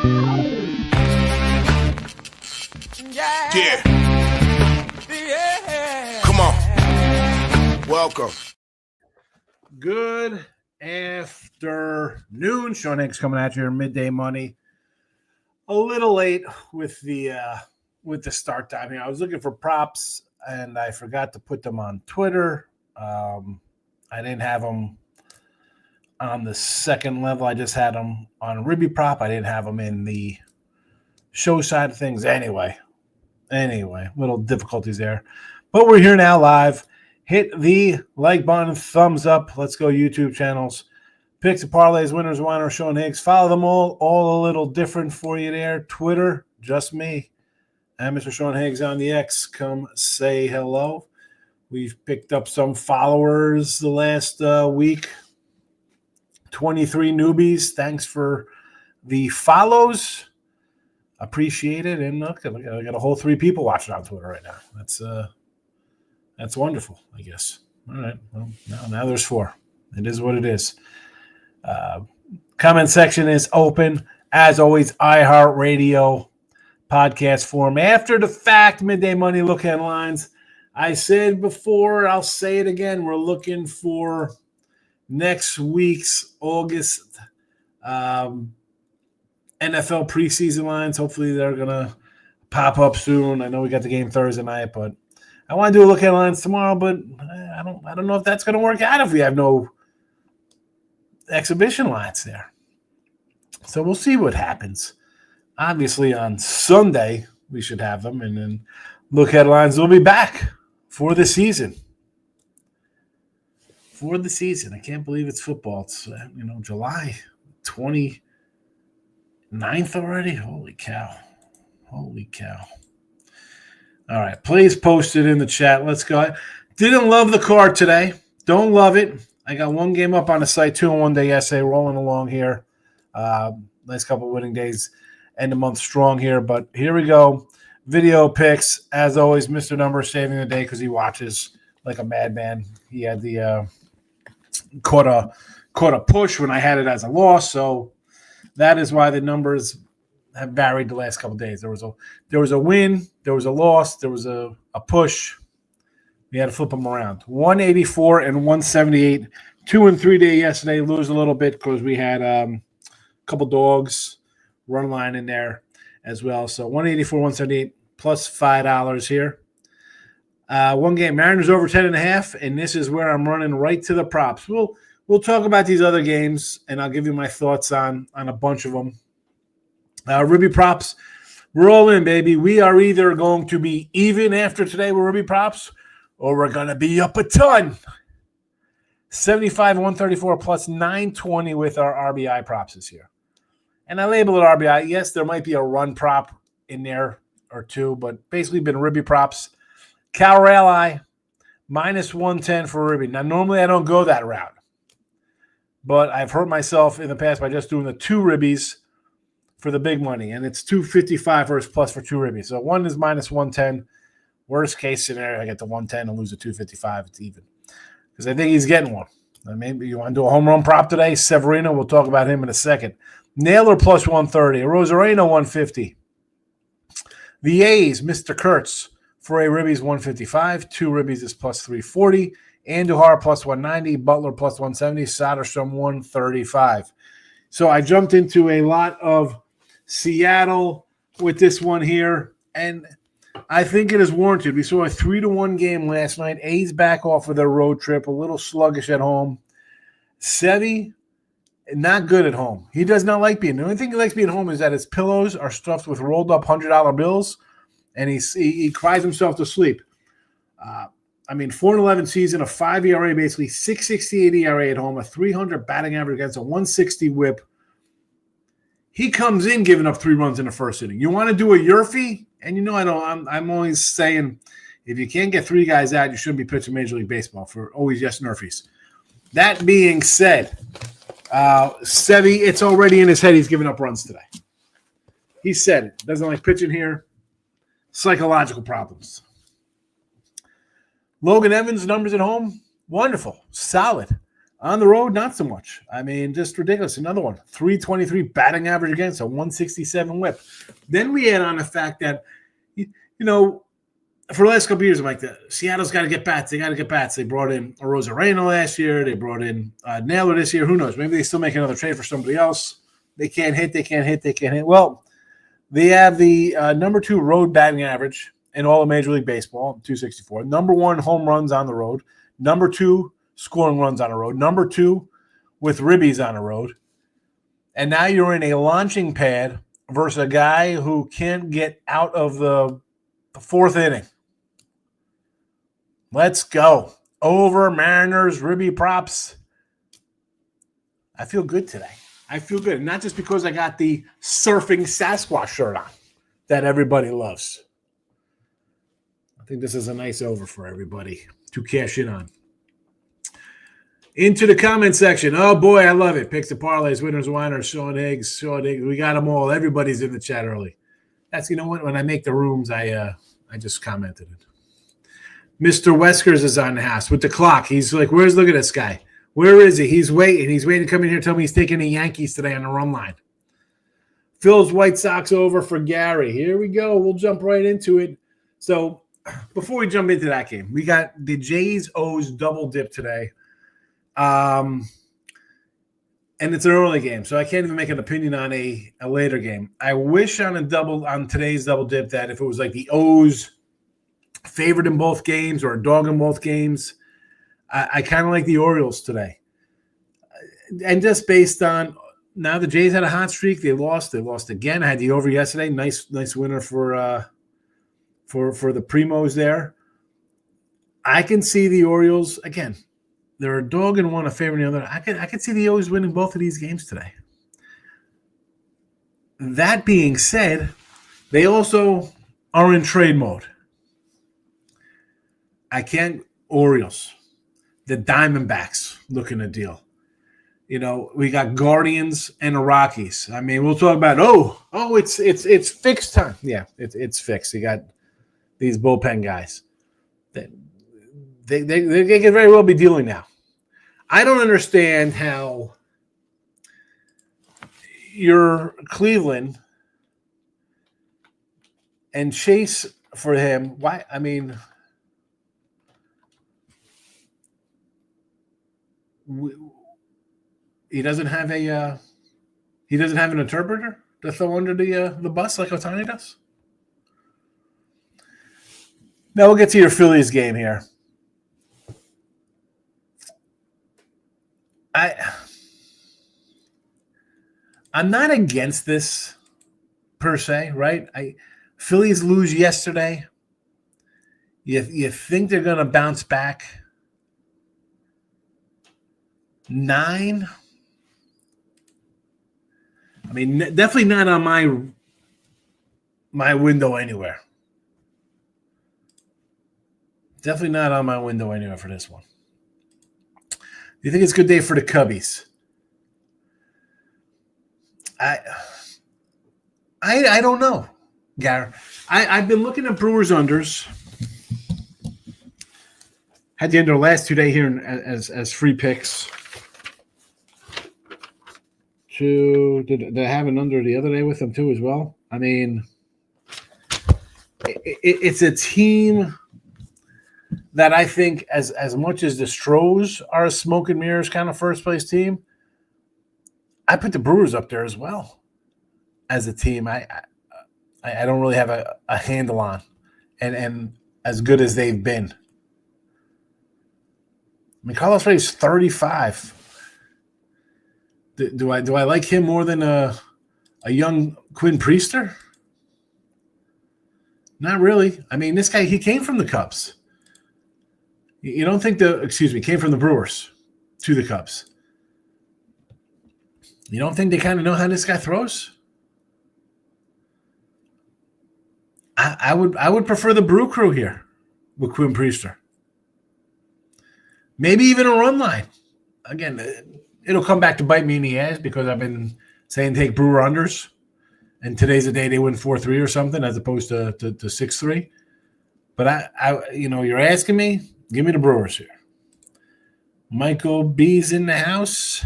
Yeah. Come on. Welcome. Good afternoon. Sean Higgs coming at you, midday money. A little late with the start time here. I was looking for props and I forgot to put them on Twitter. I didn't have them on the second level. I just had them on Ribby Prop. I didn't have them in the show side of things. Anyway, little difficulties there. But we're here now live. Hit the like button, thumbs up. Let's go YouTube channels. Picks and parlays, winners, whiners, Sean Higgs. Follow them all a little different for you there. Twitter, just me. And Mr. Sean Higgs on the X. Come say hello. We've picked up some followers the last week. 23 newbies. Thanks for the follows. Appreciate it. And look, I got a whole 3 people watching on Twitter right now. That's wonderful, I guess. All right. Well, now there's 4. It is what it is. Comment section is open. As always, iHeartRadio podcast form. After the fact, midday money look headlines. I said before, I'll say it again. We're looking for next week's August NFL preseason lines. Hopefully they're going to pop up soon. I know we got the game Thursday night, but I want to do a look at lines tomorrow, but I don't know if that's going to work out if we have no exhibition lines there. So we'll see what happens. Obviously on Sunday we should have them, and then look headlines will be back for the season. I can't believe it's football. It's July 29th already. Holy cow. All right, please post it in the chat. Let's go. Didn't love the card today. Don't love it. I got 1 game up on the site, 2 in 1 day yesterday, rolling along here. Nice couple of winning days. End of month strong here, but here we go. Video picks. As always, Mr. Number saving the day because he watches like a madman. He had the caught a push when I had it as a loss, so that is why the numbers have varied the last couple of days. There was a win, there was a loss, there was a push. We had to flip them around. 184 and 178. 2 and 3 day yesterday. Lose a little bit because we had a couple dogs run line in there as well. So 184, 178 plus $5 here. 1 game, Mariners over 10.5, and this is where I'm running right to the props. We'll talk about these other games, and I'll give you my thoughts on a bunch of them. Ribby props, we're all in, baby. We are either going to be even after today with Ribby props, or we're going to be up a ton. 75 and 134 plus 920 with our RBI props this year. And I label it RBI. Yes, there might be a run prop in there or 2, but basically been Ribby props. Cal Raleigh, minus 110 for Ribby. Now, normally I don't go that route, but I've hurt myself in the past by just doing the 2 Ribbies for the big money, and it's 255 versus plus for 2 Ribbies. So 1 is minus 110. Worst case scenario, I get the 110 and lose the 255. It's even. Because I think he's getting one. Maybe you want to do a home run prop today? Severino, we'll talk about him in a second. Naylor plus 130. Rosarino 150. The A's, Mr. Kurtz, for a Ribbies 155. 2 Ribbies is plus 340. Andujar plus 190. Butler plus 170. Soderstrom 135. So I jumped into a lot of Seattle with this one here, and I think it is warranted. We saw a 3-1 game last night. A's back off of their road trip, a little sluggish at home. Sevy, not good at home. He does not like being. The only thing he likes being home is that his pillows are stuffed with rolled up $100 bills, and he cries himself to sleep. 4-11 season, a 5 ERA, basically 6.68 ERA at home, a 300 batting average against a 160 whip. He comes in giving up 3 runs in the first inning. You want to do a Yurfie? And I'm always saying, if you can't get 3 guys out, you shouldn't be pitching Major League Baseball for always yes Nerfies. That being said, Sevy, it's already in his head he's giving up runs today. He said it. Doesn't like pitching here. Psychological problems. Logan Evans' numbers at home, wonderful, solid. On the road, not so much. I mean, just ridiculous. Another one, 323 batting average against a 167 whip. Then we add on the fact that, for the last couple of years, I'm like, Seattle's got to get bats. They got to get bats. They brought in Rosarena last year. They brought in Naylor this year. Who knows? Maybe they still make another trade for somebody else. They can't hit. Well, they have the number 2 road batting average in all of Major League Baseball, 264. Number 1 home runs on the road. Number 2 scoring runs on the road. Number 2 with ribbies on the road. And now you're in a launching pad versus a guy who can't get out of the 4th inning. Let's go. Over Mariners, ribby props. I feel good today. I feel good. Not just because I got the surfing Sasquatch shirt on that everybody loves. I think this is a nice over for everybody to cash in on. Into the comment section. Oh, boy, I love it. Picks and parlays, winners, whiners, Sean Higgs. We got them all. Everybody's in the chat early. That's, what? When I make the rooms, I just commented it. Mr. Weskers is on the house with the clock. He's like, look at this guy. Where is he? He's waiting. He's waiting to come in here and tell me he's taking the Yankees today on the run line. Phil's White Sox over for Gary. Here we go. We'll jump right into it. So before we jump into that game, we got the Jays-O's double dip today. And it's an early game, so I can't even make an opinion on a later game. I wish on today's double dip that if it was like the O's favored in both games or a dog in both games, I kind of like the Orioles today. And just based on now the Jays had a hot streak, they lost again. I had the over yesterday. Nice winner for the Primos there. I can see the Orioles again. They're a dog in one, a favorite in the other. I could see the O's winning both of these games today. That being said, they also are in trade mode. Orioles, the Diamondbacks looking a deal. We got Guardians and the Rockies. I mean, we'll talk about it's fixed time. Yeah, it's fixed. You got these bullpen guys. They can very well be dealing now. I don't understand how you're Cleveland and Chase for him. Why? I mean, he doesn't have an interpreter to throw under the bus like Ohtani does. Now we'll get to your Phillies game here. I'm not against this per se, right? Phillies lose yesterday. You think they're going to bounce back? 9? I mean, definitely not on my window anywhere. Definitely not on my window anywhere for this one. Do you think it's a good day for the Cubbies? I don't know, Gary. I've been looking at Brewers unders. Had the under last 2 days here as free picks. Did I have an under the other day with them too as well? I mean, it's a team that I think as much as the Stros are a smoke and mirrors kind of first place team, I put the Brewers up there as well as a team. I don't really have a handle on, and as good as they've been. I mean, Carlos Rey's 35. Do I like him more than a young Quinn Priester? Not really. I mean, this guy, he came from the Cubs. You don't think came from the Brewers to the Cubs. You don't think they kind of know how this guy throws? I would prefer the Brew Crew here with Quinn Priester. Maybe even a run line. Again, it'll come back to bite me in the ass because I've been saying take Brewer unders, and today's the day they win 4-3 or something as opposed to 6-3. But I you're asking me, give me the Brewers here. Michael B's in the house.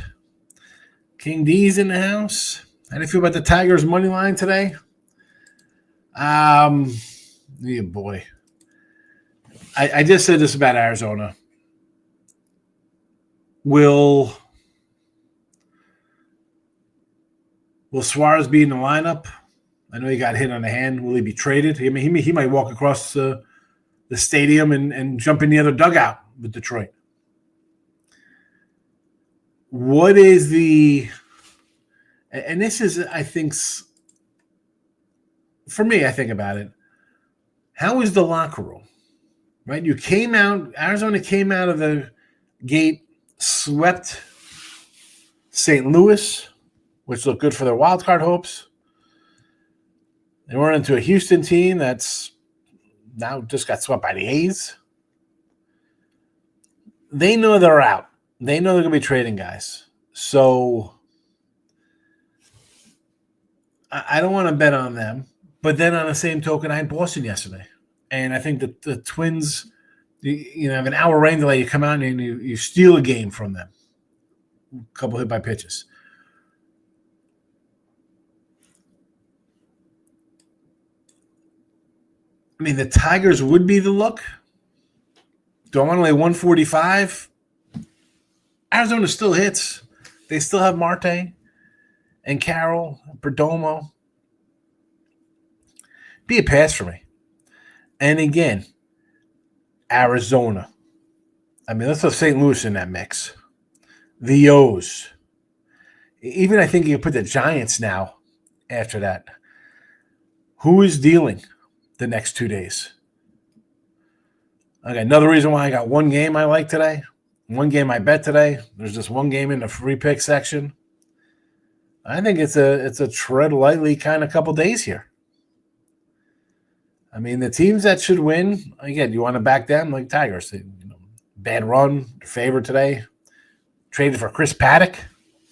King D's in the house. How do you feel about the Tigers' money line today? Yeah, boy. I just said this about Arizona. Will Suarez be in the lineup? I know he got hit on the hand. Will he be traded? I mean, he might walk across the stadium and jump in the other dugout with Detroit. What is the – and this is, I think, for me, I think about it. How is the locker room? Right? You came out – Arizona came out of the gate, swept St. Louis, which looked good for their wild card hopes. They went into a Houston team that's now just got swept by the A's. They know they're out. They know they're going to be trading guys. So I don't want to bet on them. But then on the same token, I had Boston yesterday. And I think that the Twins, have an hour rain delay. You come out and you steal a game from them. A couple hit by pitches. I mean, the Tigers would be the look. Do I want to lay 145? Arizona still hits. They still have Marte and Carroll, Perdomo. Be a pass for me. And again, Arizona. I mean, let's throw St. Louis in that mix. The O's. Even I think you can put the Giants now after that. Who is dealing the next 2 days? Okay, another reason why I got one game I like today. One game I bet today. There's just one game in the free pick section. I think it's a tread lightly kind of couple days here. I mean, the teams that should win, again, you want to back them like Tigers. Bad run, favorite today. Traded for Chris Paddock.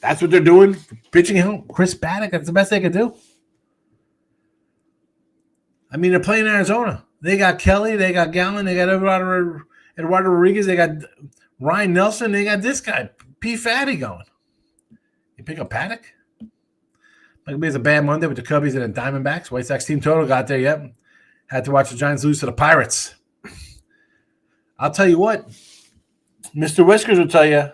That's what they're doing. Pitching him. Chris Paddock, that's the best they could do. I mean, they're playing Arizona. They got Kelly, they got Gallen, they got Eduardo Rodriguez, they got Ryan Nelson, they got this guy, P. Fatty going. You pick up Paddock? Might be a bad Monday with the Cubbies and the Diamondbacks. White Sox team total got there yet. Had to watch the Giants lose to the Pirates. I'll tell you what. Mr. Whiskers will tell you.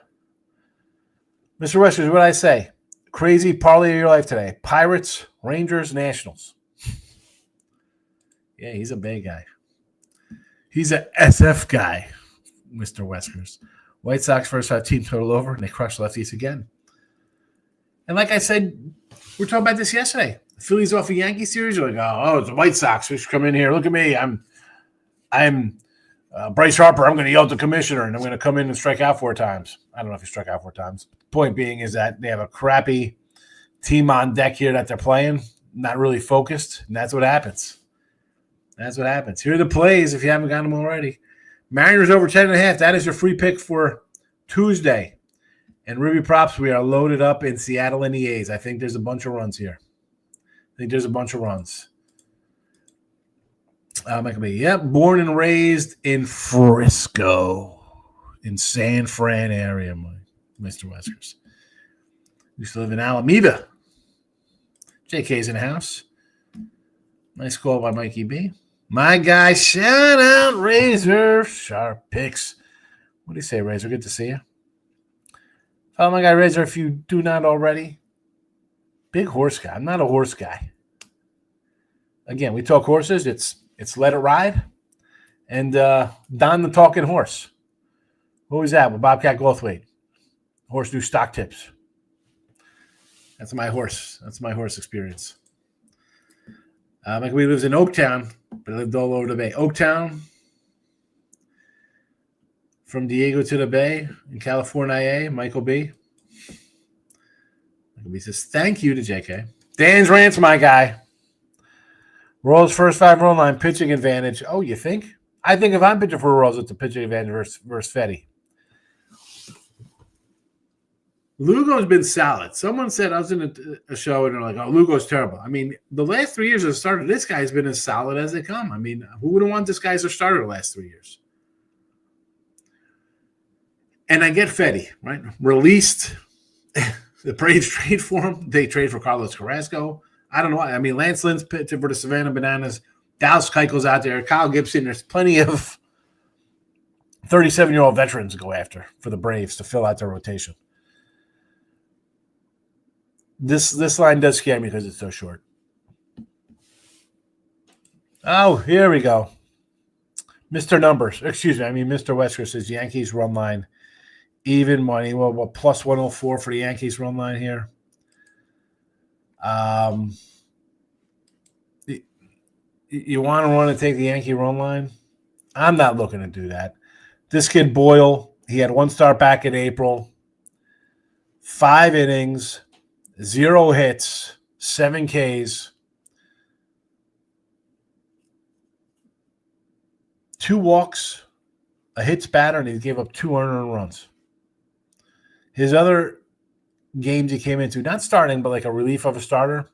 Mr. Whiskers, what I say? Crazy parlay of your life today. Pirates, Rangers, Nationals. Yeah, he's a big guy. He's a SF guy, Mr. Whiskers. White Sox first 5 team total over, and they crushed lefties again. And like I said, we were talking about this yesterday. The Phillies off a Yankee series. You're like, oh, it's the White Sox. We should come in here. Look at me. I'm Bryce Harper. I'm going to yell at the commissioner, and I'm going to come in and strike out 4 times. I don't know if he struck out 4 times. Point being is that they have a crappy team on deck here that they're playing, not really focused, and that's what happens. That's what happens. Here are the plays if you haven't got them already. Mariners over 10.5. That is your free pick for Tuesday. And Ruby Props, we are loaded up in Seattle and the A's. I think there's a bunch of runs here. Michael B. Yep, born and raised in Frisco, in San Fran area, Mr. Weskers. Used to live in Alameda. JK's in the house. Nice call by Mikey B. My guy, shout out Razor Sharp Picks. What do you say, Razor? Good to see you. Follow my guy Razor if you do not already. Big horse guy. I'm not a horse guy. Again, we talk horses. It's Let It Ride and Don the Talking Horse. Who was that? With Bobcat Goldthwait. Horse do stock tips. That's my horse. That's my horse experience. Michael B lives in Oaktown, but lived all over the Bay. Oaktown, from Diego to the Bay in California, Michael B. Michael B says, thank you to JK. Dan's Rants, my guy. Royals first 5 run line, pitching advantage. Oh, you think? I think if I'm pitching for Royals, it's a pitching advantage versus Fetty. Lugo's been solid. Someone said, I was in a show and they're like, oh, Lugo's terrible. I mean, the last 3 years as a starter, this guy's been as solid as they come. I mean, who wouldn't want this guy as a starter the last 3 years? And I get Fetty, right? Released. The Braves trade for him. They trade for Carlos Carrasco. I don't know. I mean, Lance Lynn's pitching for the Savannah Bananas. Dallas Keuchel's out there. Kyle Gibson. There's plenty of 37-year-old veterans to go after for the Braves to fill out their rotation. This line does scare me because it's so short. Oh, here we go. Mr. Numbers. Excuse me. I mean, Mr. Wesker says Yankees run line. Even money. Well, what, plus 104 for the Yankees run line here? You want to run and take the Yankee run line? I'm not looking to do that. This kid Boyle, he had one start back in April. 5 innings, 0 hits, 7 Ks. 2 walks, a hits batter, and he gave up 2 earned runs. His other games he came into, not starting, but like a relief of a starter,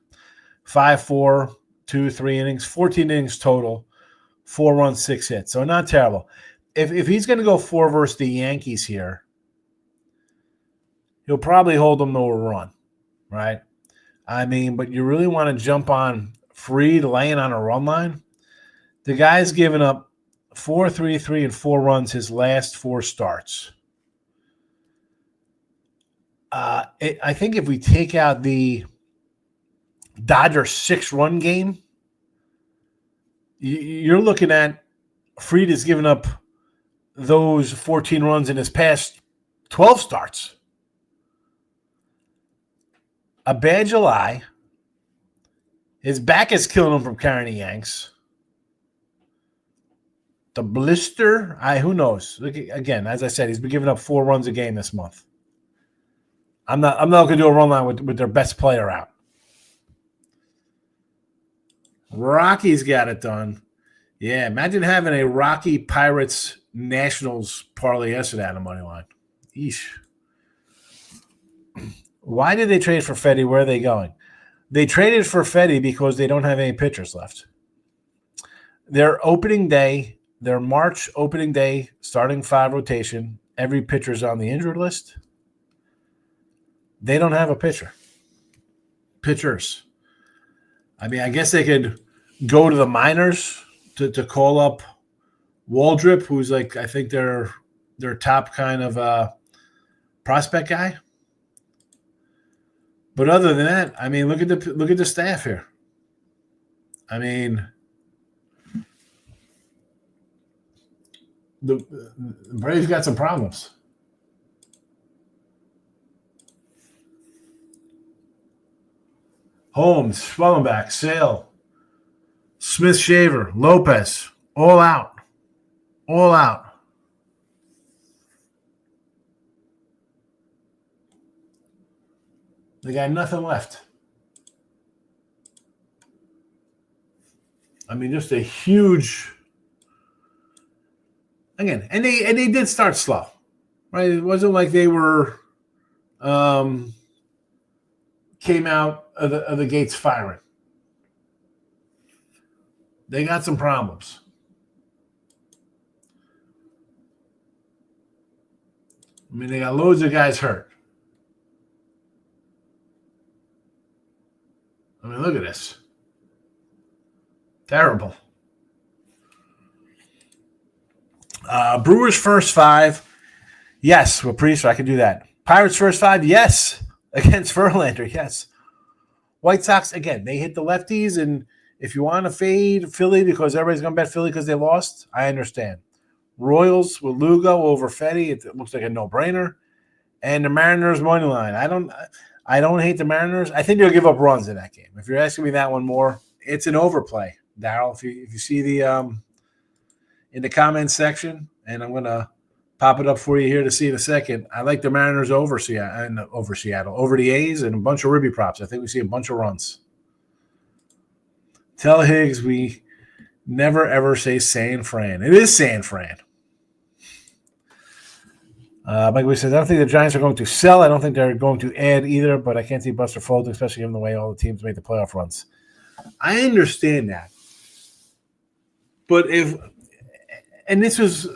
5-4, 2-3 innings, 14 innings total, 4 runs, 6 hits. So not terrible. If he's going to go 4 versus the Yankees here, he'll probably hold them to a run, right? I mean, but you really want to jump on Fried laying on a run line? The guy's given up 4, 3, 3, and 4 runs his last 4 starts. I think if we take out the Dodgers 6-run game, you're looking at Fried has given up those 14 runs in his past 12 starts. A bad July. His back is killing him from carrying the Yanks. The blister, who knows? Look, again, as I said, he's been giving up 4 runs a game this month. I'm not going to do a run line with their best player out. Rockies got it done. Yeah, imagine having a Rocky Pirates Nationals parlay yesterday on the money line. Eesh. Why did they trade for Fetty? Where are they going? They traded for Fetty because they don't have any pitchers left. Their March opening day, starting 5 rotation, every pitcher's on the injured list. They don't have a pitchers. I mean, I guess they could go to the minors to call up Waldrop, who's like, I think their top kind of prospect guy. But other than that, I mean, look at the staff here. I mean, the Braves got some problems. Holmes, Schwellenbach, Sale, Smith, Shaver, Lopez, all out. All out. They got nothing left. I mean, just a huge. Again, and they did start slow, right? It wasn't like they were came out of the gates firing. They got some problems. I mean, they got loads of guys hurt. I mean, look at this. Terrible. Brewers first 5. Yes, with Priester, I can do that. Pirates first 5. Yes. Against Verlander, yes. White Sox, again, they hit the lefties, and if you want to fade Philly because everybody's going to bet Philly because they lost, I understand. Royals with Lugo over Fetty, it looks like a no-brainer. And the Mariners money line. I don't hate the Mariners. I think they'll give up runs in that game. If you're asking me that one more, it's an overplay, Darryl. If you see the in the comments section, and I'm going to pop it up for you here to see in a second. I like the Mariners over Seattle, over the A's, and a bunch of ribby props. I think we see a bunch of runs. Tell Higgs we never, ever say San Fran. It is San Fran. Mike Lee says, I don't think the Giants are going to sell. I don't think they're going to add either, but I can't see Buster folding, especially given the way all the teams made the playoff runs. I understand that. But and this was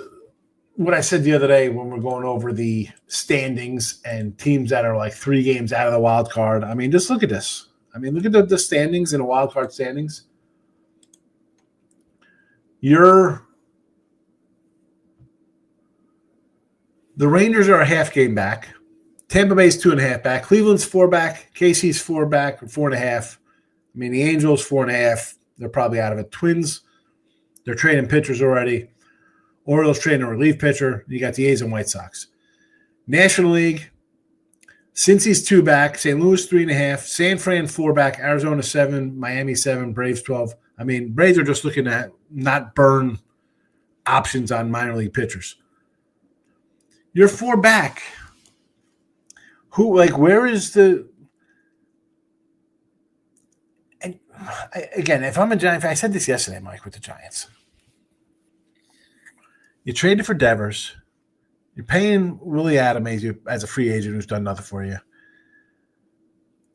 what I said the other day when we're going over the standings and teams that are like 3 games out of the wild card. I mean, just look at this. I mean, look at the standings in the wild card standings. The Rangers are a half game back. Tampa Bay's 2.5 back. Cleveland's 4 back. KC's 4 back, or 4.5. I mean, the Angels 4.5. They're probably out of it. Twins, they're trading pitchers already. Orioles trading a relief pitcher. You got the A's and White Sox. National League, Cincy's 2 back. St. Louis 3.5. San Fran 4 back. Arizona 7. Miami 7. Braves 12. I mean, Braves are just looking at not burn options on minor league pitchers. You're 4 back. Where is the – and again, if I'm a Giant fan, I said this yesterday, Mike, with the Giants. You traded for Devers. You're paying Willie Adams as a free agent who's done nothing for you.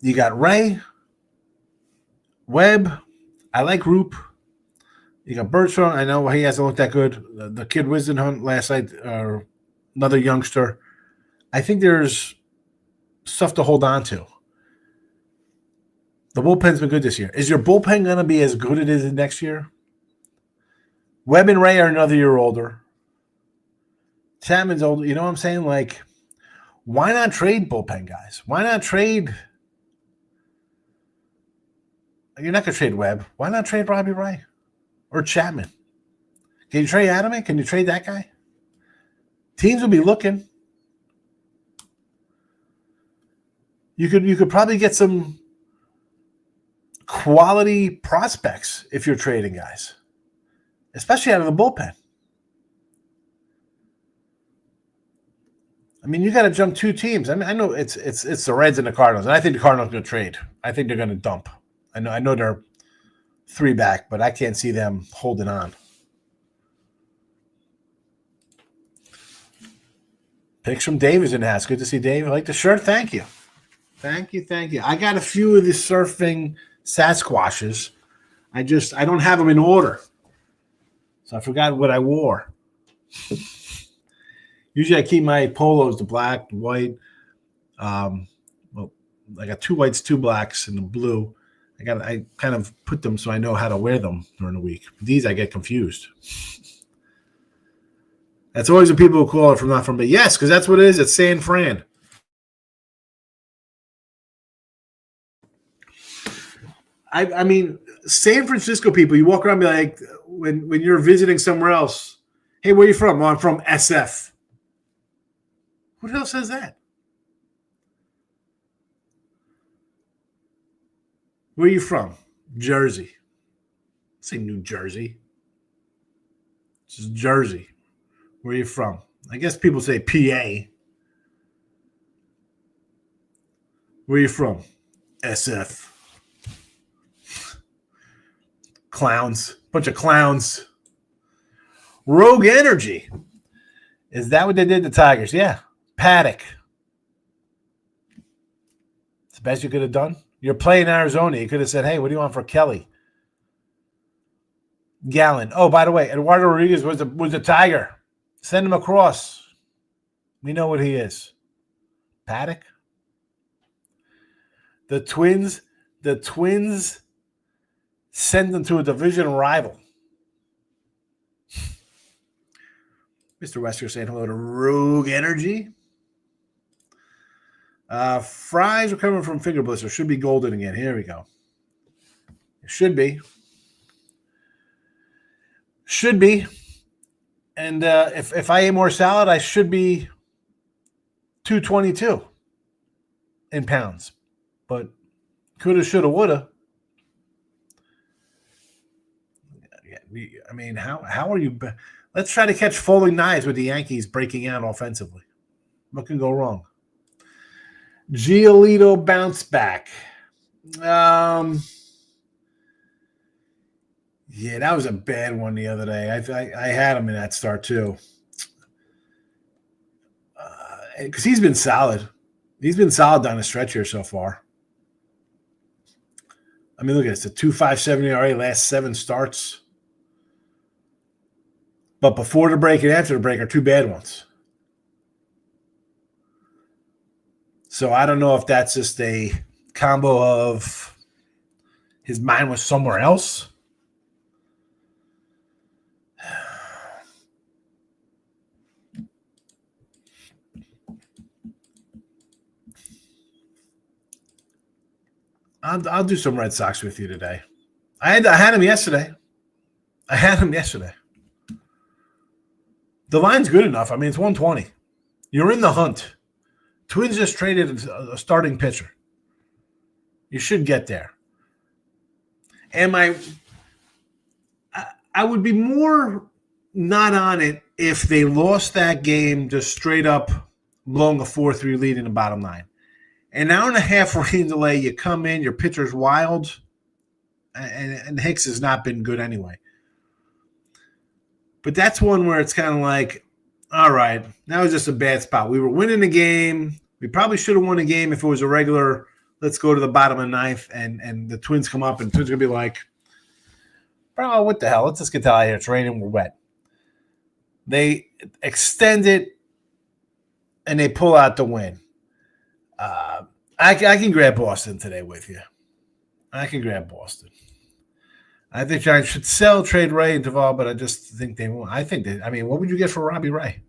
You got Ray, Webb. I like Roop. You got Bertrand. I know he hasn't looked that good. The kid Wisdenhunt last night, another youngster. I think there's stuff to hold on to. The bullpen's been good this year. Is your bullpen going to be as good as it is next year? Webb and Ray are another year older. Chapman's older. You know what I'm saying? Like, why not trade bullpen guys? Why not trade? You're not going to trade Webb. Why not trade Robbie Ray or Chapman? Can you trade Adame? Can you trade that guy? Teams will be looking. You could probably get some quality prospects if you're trading guys, especially out of the bullpen. I mean, you got to jump 2 teams. I mean, I know it's the Reds and the Cardinals, and I think the Cardinals are going to trade. I think they're going to dump. I know they're 3 back, but I can't see them holding on. Picks from Dave is in the house. Good to see Dave. I like the shirt. Thank you. Thank you. I got a few of the surfing Sasquatches. I don't have them in order. So I forgot what I wore. Usually I keep my polos, the black, the white. Well, I got 2 whites, 2 blacks, and the blue. I kind of put them so I know how to wear them during the week. These I get confused. That's always the people who call it from not from, but yes, because that's what it is. It's San Fran. I mean, San Francisco people, you walk around and be like, when you're visiting somewhere else, hey, where are you from? Well, I'm from SF. Who the hell says that? Where are you from? Jersey. Say New Jersey. This is Jersey. Where are you from? I guess people say PA. Where are you from? SF. Clowns. Bunch of clowns. Rogue Energy. Is that what they did to Tigers? Yeah. Paddock. It's the best you could have done. You're playing Arizona. You could have said, hey, what do you want for Kelly? Gallen. Oh, by the way, Eduardo Rodriguez was a Tiger. Send him across. We know what he is. Paddock. The Twins send them to a division rival. Mr. Wesker saying hello to Rogue Energy. Fries recovering from finger blister. Should be golden again. Here we go. It should be. Should be. And if I ate more salad, I should be 222 in pounds. But coulda, shoulda, woulda. I mean, how are you? Let's try to catch falling knives with the Yankees breaking out offensively. What can go wrong? Giolito bounce back. Yeah, that was a bad one the other day. I had him in that start too. Because he's been solid. He's been solid down the stretch here so far. I mean, look at this. The 2.57 ERA last 7 starts. But before the break and after the break are two bad ones. So I don't know if that's just a combo of his mind was somewhere else. I'll do some Red Sox with you today. I had him yesterday. The line's good enough. I mean, it's 120. You're in the hunt. Twins just traded a starting pitcher. You should get there. And I would be more not on it if they lost that game just straight up blowing a 4-3 lead in the bottom line. An hour and a half rain delay, you come in, your pitcher's wild, and Hicks has not been good anyway. But that's one where it's kind of like, all right, that was just a bad spot. We were winning the game. We probably should have won the game if it was a regular, let's go to the bottom of the ninth, and the Twins come up, and the Twins are going to be like, bro, what the hell? Let's just get out of here. It's raining. We're wet. They extend it, and they pull out the win. I can grab Boston today with you. I can grab Boston. I think Giants should sell, trade Ray and Duvall, but I just think they won't. What would you get for Robbie Ray?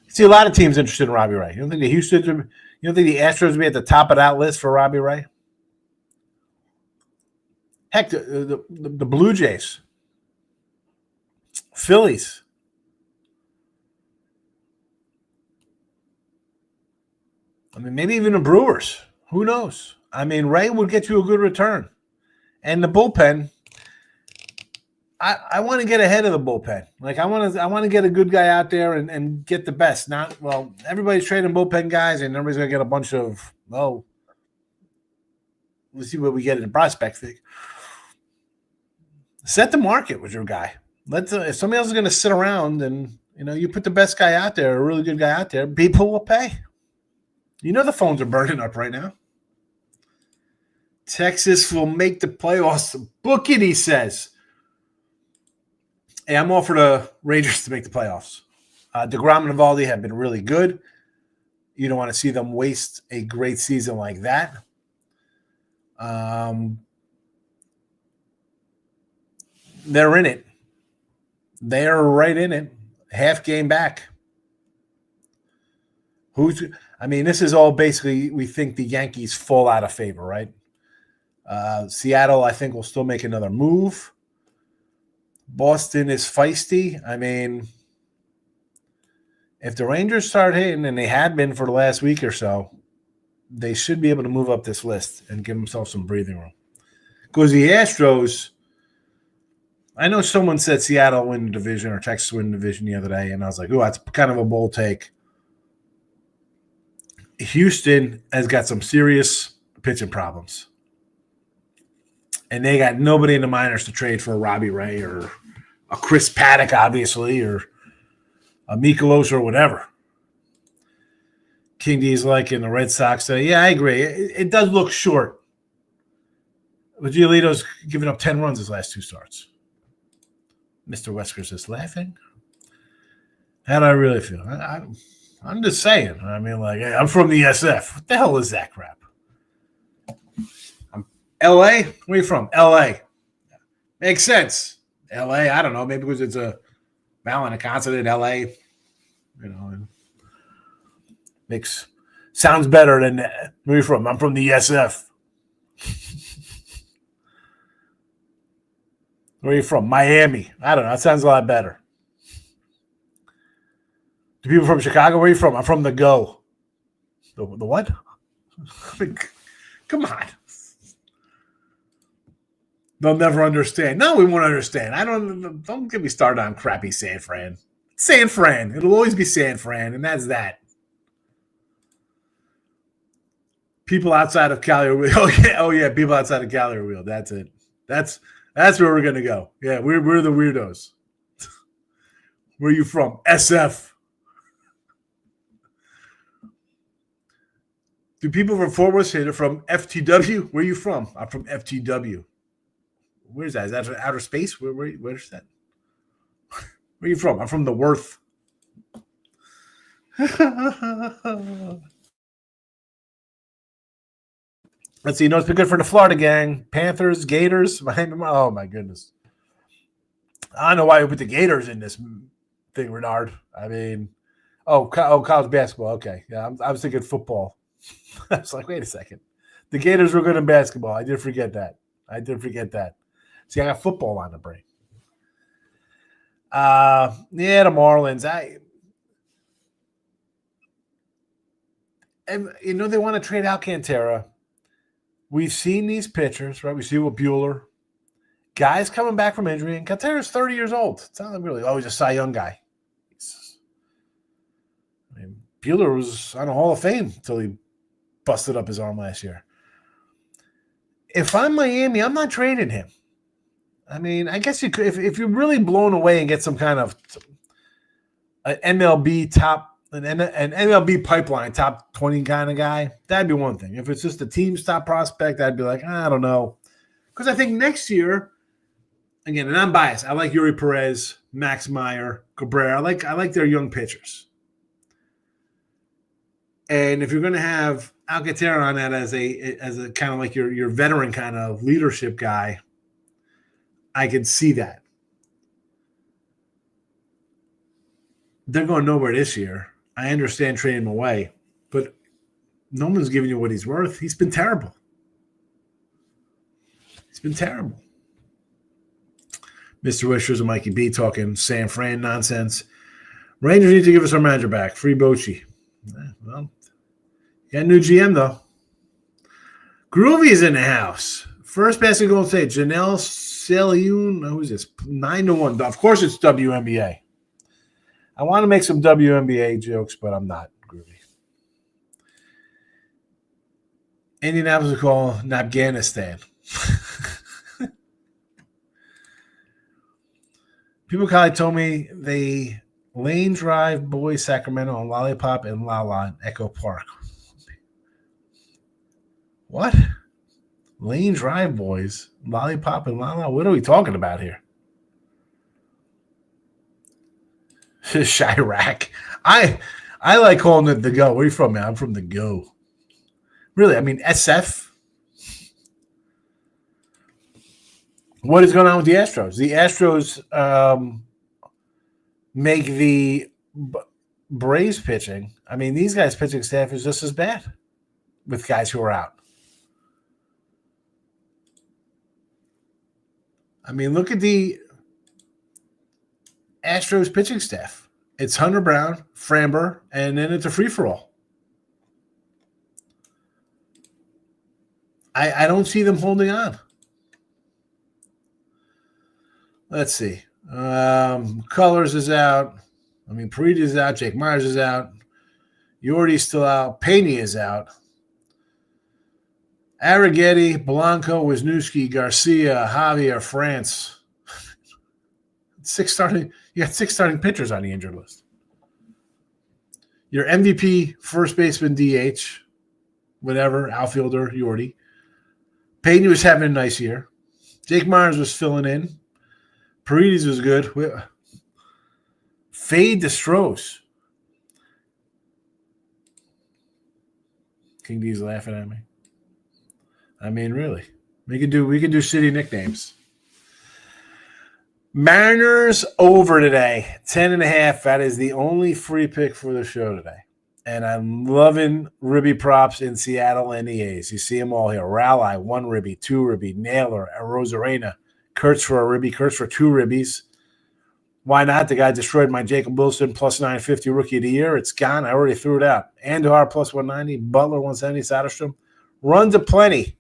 See a lot of teams interested in Robbie Ray. You don't think the Astros would be at the top of that list for Robbie Ray? Heck, the Blue Jays, Phillies. I mean, maybe even the Brewers. Who knows? I mean, Ray would get you a good return. And the bullpen, I want to get ahead of the bullpen. Like I want to get a good guy out there and get the best. Everybody's trading bullpen guys, and everybody's gonna get a bunch of let's see what we get in the prospect thing. Set the market with your guy. If somebody else is gonna sit around and you put the best guy out there, a really good guy out there, people will pay. The phones are burning up right now. Texas will make the playoffs. Book it, he says. Hey, I'm all for the Rangers to make the playoffs. DeGrom and Eovaldi have been really good. You don't want to see them waste a great season like that. They're in it. They're right in it. Half game back. This is all basically, we think the Yankees fall out of favor, right? Seattle, I think, will still make another move. Boston is feisty. If the Rangers start hitting, and they had been for the last week or so, they should be able to move up this list and give themselves some breathing room. Because the Astros, I know someone said Seattle win the division or Texas win the division the other day, and I was like, oh, that's kind of a bold take. Houston has got some serious pitching problems. And they got nobody in the minors to trade for a Robbie Ray or a Chris Paddock, obviously, or a Mikolas or whatever. King D's like in the Red Sox say, yeah, I agree. It does look short. But Giolito's given up 10 runs his last two starts. Mr. Wesker's is laughing. How do I really feel? I'm just saying. Hey, I'm from the SF. What the hell is that crap? I'm L.A.? Where are you from? L.A. Makes sense. L.A., I don't know. Maybe because it's a vowel and a consonant, L.A. Sounds better than where are you from? I'm from the SF. Where are you from? Miami. I don't know. That sounds a lot better. Do people from Chicago? Where are you from? I'm from the Go. The what? Come on. They'll never understand. No, we won't understand. Don't get me started on crappy San Fran. San Fran. It'll always be San Fran, and that's that. People outside of Cali are real. Oh yeah, people outside of Cali are real. That's it. That's where we're gonna go. Yeah, we're the weirdos. Where are you from? SF. Do people from Fort Worth say they're from FTW? Where are you from? I'm from FTW. Where's that? Is that outer space? Where's that? Where are you from? I'm from the Worth. Let's see. You know, it's been good for the Florida gang. Panthers, Gators. Oh, my goodness. I don't know why you put the Gators in this thing, Renard. I mean, college basketball. Okay. Yeah, I was thinking football. I was like, wait a second. The Gators were good in basketball. I did forget that. See, I got football on the brain. Yeah, the Marlins. And you know, they want to trade Alcantara. We've seen these pitchers, right? We see what Bueller. Guys coming back from injury, and Alcantara's 30 years old. It's not really always a Cy Young guy. I mean, Bueller was on a Hall of Fame until he busted up his arm last year. If I'm Miami, I'm not trading him. I mean, I guess you could if you're really blown away and get some kind of an MLB pipeline top 20 kind of guy, that'd be one thing. If it's just a team's top prospect, I'd be like, I don't know. Because I think next year, again, and I'm biased, I like Yuri Perez, Max Meyer, Cabrera. I like their young pitchers. And if you're going to have Alcantara on that as a kind of like your veteran kind of leadership guy, I could see that. They're going nowhere this year. I understand trading him away, but no one's giving you what he's worth. He's been terrible. Mr. Wishers and Mikey B talking San Fran nonsense. Rangers need to give us our manager back. Free Bochy. Well, got a new GM, though. Groovy's in the house. First basket Golden State. Janelle Saliun. Who's this? 9-1. Of course it's WNBA. I want to make some WNBA jokes, but I'm not groovy. Indianapolis will call Afghanistan. People probably told me they lane drive boys Sacramento on Lollipop and Lala in Echo Park. What? Lane drive boys, Lollipop and Lala? What are we talking about here? Chirac. I like calling it the Go. Where are you from, man? I'm from the Go. Really? I mean, SF? What is going on with the Astros? The Astros make the Braves pitching. I mean, these guys' pitching staff is just as bad with guys who are out. I mean, look at the Astros pitching staff. It's Hunter Brown, Framber, and then it's a free-for-all. I don't see them holding on. Let's see. Colors is out. I mean, Parita is out. Jake Myers is out. Yordi's still out. Pena is out. Arrighetti, Blanco, Wisniewski, Garcia, Javier, France. You got 6 starting pitchers on the injured list. Your MVP, first baseman, DH, whatever, outfielder, Yordi. Pena was having a nice year. Jake Myers was filling in. Paredes was good. Fade to Strohs. King D's laughing at me. I mean, really. We could do city nicknames. Mariners over today. 10.5. That is the only free pick for the show today. And I'm loving Ribby props in Seattle and the A's. You see them all here. Rally, 1 Ribby, 2 Ribby, Naylor, Rosarena, Kurtz for a Ribby, Kurtz for 2 Ribbies. Why not? The guy destroyed my Jacob Wilson plus 950 rookie of the year. It's gone. I already threw it out. Andujar plus 190, Butler 170, Soderstrom. Runs aplenty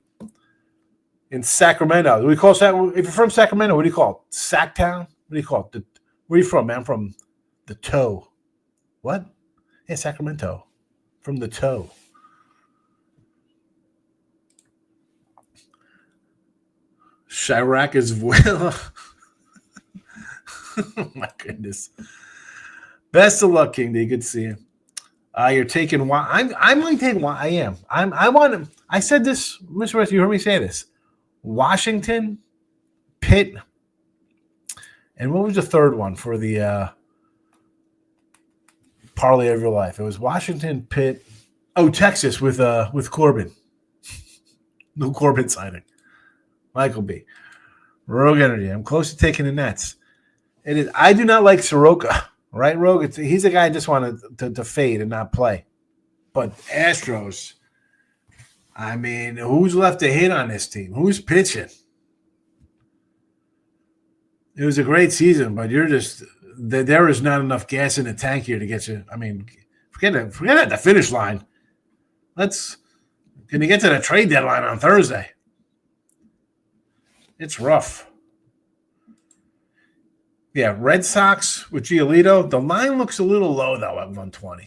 in Sacramento. We call if you're from Sacramento, what do you call it? Sacktown? What do you call it? Where are you from, man? I'm from the Toe. What? Yeah, Sacramento. From the Toe. Chirac is well. Oh my goodness. Best of luck, King D. Good to see you. You're taking I'm going to take I am. I said this, Mr. West, you heard me say this. Washington, Pitt. And what was the third one for the parlay of your life? It was Washington, Pitt. Oh, Texas with Corbin. No Corbin signing. Michael B. Rogue Energy. I'm close to taking the Nets. It is. I do not like Soroka, right, Rogue? He's a guy I just wanted to fade and not play. But Astros, I mean, who's left to hit on this team? Who's pitching? It was a great season, but there is not enough gas in the tank here to get you. I mean, forget at the finish line. Can you get to the trade deadline on Thursday? It's rough. Yeah, Red Sox with Giolito. The line looks a little low though at 120.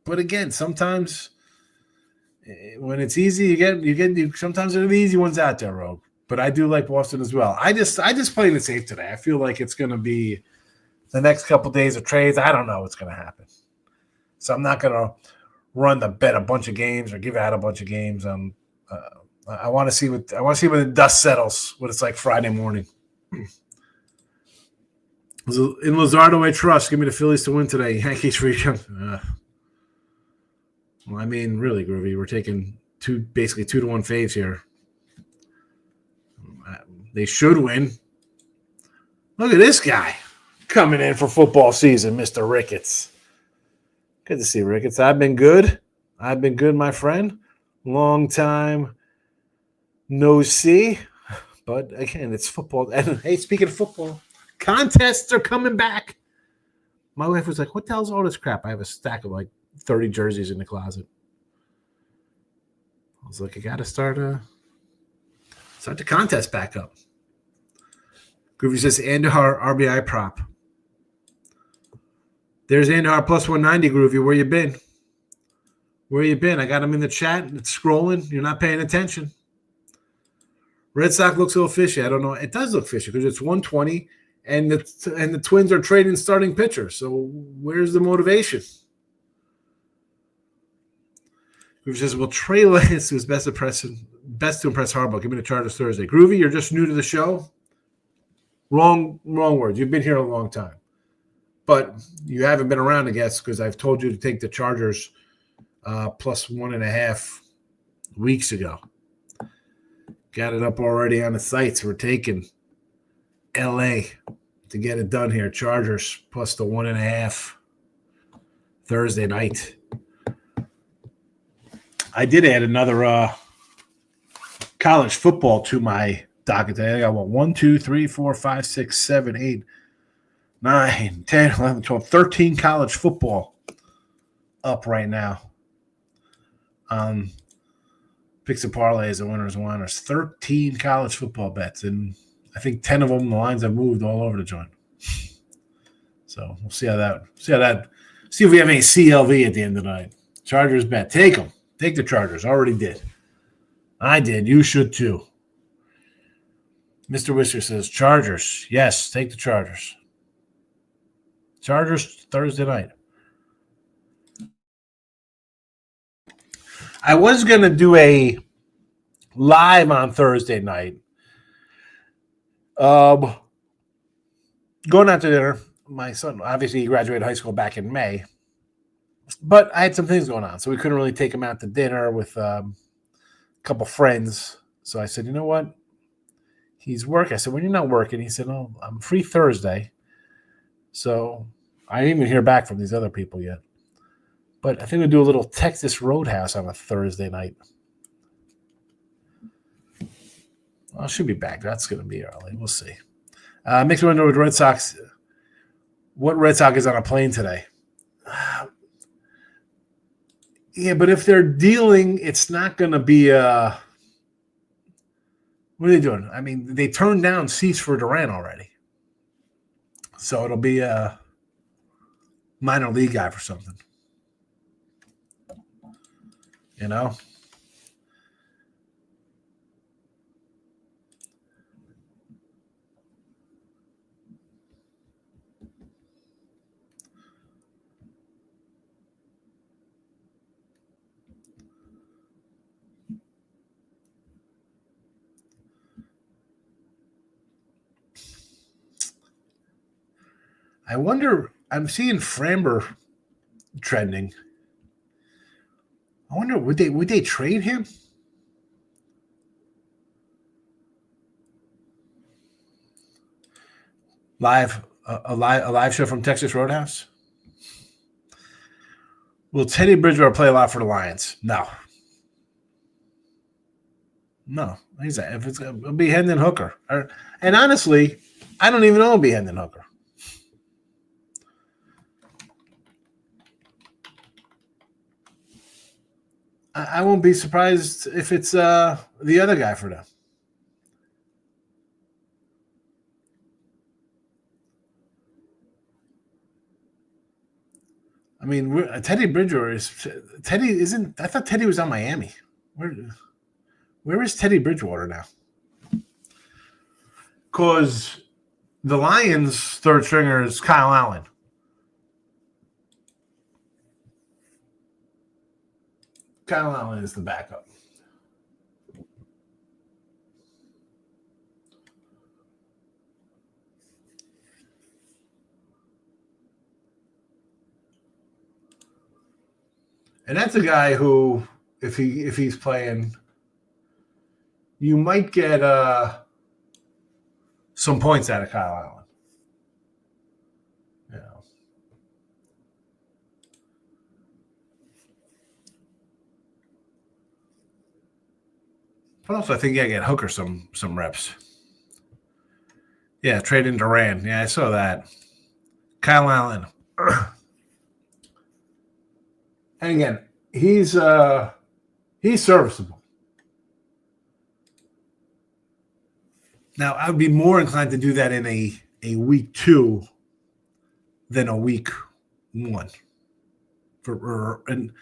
But again, sometimes when it's easy, you get. Sometimes there are the easy ones out there, Rogue. But I do like Boston as well. I just played it safe today. I feel like it's going to be the next couple of days of trades. I don't know what's going to happen, so I'm not going to run the bet a bunch of games or give out a bunch of games. I want to see when the dust settles, what it's like Friday morning. In Luzardo, I trust. Give me the Phillies to win today. Yankees free. Well, I mean, really, Groovy, we're taking basically 2-1 faves here. They should win. Look at this guy coming in for football season, Mr. Ricketts. Good to see Ricketts. I've been good, my friend. Long time no see. But again, it's football. And hey, speaking of football, contests are coming back. My wife was like, what the hell's all this crap? I have a stack of like 30 jerseys in the closet. I was like, I got to start the contest back up. Groovy says, Andahar RBI prop. There's Andahar plus 190, Groovy. Where you been? Where you been? I got him in the chat. It's scrolling. You're not paying attention. Red Sox looks a little fishy. I don't know. It does look fishy because it's 120, and the Twins are trading starting pitcher. So where's the motivation? Groovy says, well, Trey Lance was best to impress Harbaugh. Give me the Chargers Thursday. Groovy, you're just new to the show. Wrong words. You've been here a long time. But you haven't been around, I guess, because I've told you to take the Chargers plus 1.5 weeks ago. Got it up already on the sites. We're taking L.A. to get it done here. Chargers plus the 1.5 Thursday night. I did add another college football to my docket today. I got 1, 2, 3, 4, 5, 6, 7, 8, 9, 10, 11, 12, 13 college football up right now. Picks and parlays and winners and whiners. 13 college football bets, and I think 10 of them the lines have moved all over the joint. So we'll see if we have any CLV at the end of the night. Chargers bet. Take them. Take the Chargers. Already did. I did. You should too. Mr. Whisker says, Chargers. Yes, take the Chargers. Chargers Thursday night. I was going to do a live on Thursday night. Going out to dinner. My son, obviously, he graduated high school back in May. But I had some things going on, so we couldn't really take him out to dinner with a couple friends. So I said, you know what? He's working. I said, when you're not working, he said, oh, I'm free Thursday. So I didn't even hear back from these other people yet. But I think we'll do a little Texas Roadhouse on a Thursday night. I should be back. That's going to be early. We'll see. Makes me wonder with Red Sox, what Red Sox is on a plane today. Yeah, but if they're dealing, it's not going to be what are they doing? I mean, they turned down seats for Durant already. So it'll be a minor league guy for something. You know? I wonder. I'm seeing Framber trending. I wonder would they trade him? A live show from Texas Roadhouse. Will Teddy Bridgewater play a lot for the Lions? No. It'll be Hendon Hooker. And honestly, I don't even know it'll be Hendon Hooker. I won't be surprised if it's the other guy for them. I mean, Teddy Bridgewater isn't. I thought Teddy was on Miami. Where is Teddy Bridgewater now? Because the Lions' third stringer is Kyle Allen. Kyle Allen is the backup. And that's a guy who, if he's playing, you might get some points out of Kyle Allen. Yeah. But also, I think I get Hooker some reps. Yeah, trade in Duran. Yeah, I saw that. Kyle Allen. And again, he's serviceable. Now, I would be more inclined to do that in a week 2 than a week 1. And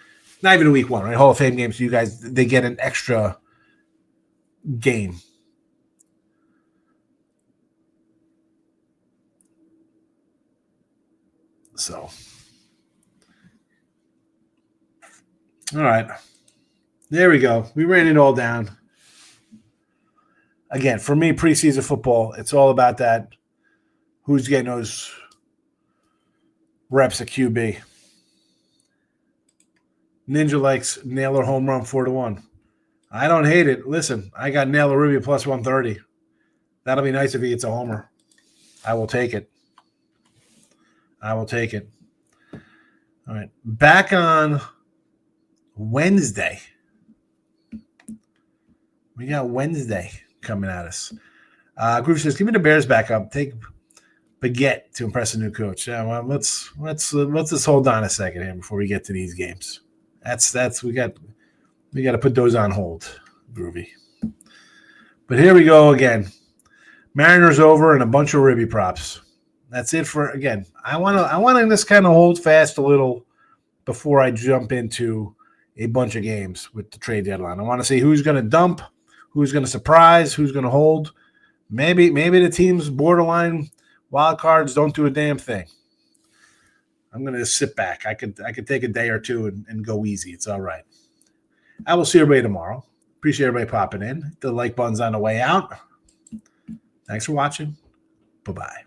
not even a week 1, right? Hall of Fame games, you guys, they get an extra game. So, all right. There we go. We ran it all down. Again, for me, preseason football, it's all about that. Who's getting those reps at QB? Ninja likes Naylor home run 4-1. I don't hate it. Listen, I got Naylor Rubio plus 130. That'll be nice if he gets a homer. I will take it. All right. Back on Wednesday. We got Wednesday coming at us. Groove says, "Give me the Bears back up. Take Baguette to impress a new coach." Yeah, well, let's just hold on a second here before we get to these games. That's we got to put those on hold, Groovy. But here we go again. Mariners over and a bunch of ribby props. That's it for again. I want to just kind of hold fast a little before I jump into a bunch of games with the trade deadline. I want to see who's going to dump, who's going to surprise, who's going to hold. Maybe the teams borderline wild cards don't do a damn thing. I'm going to sit back. I could take a day or two and go easy. It's all right. I will see everybody tomorrow. Appreciate everybody popping in. The like button's on the way out. Thanks for watching. Bye-bye.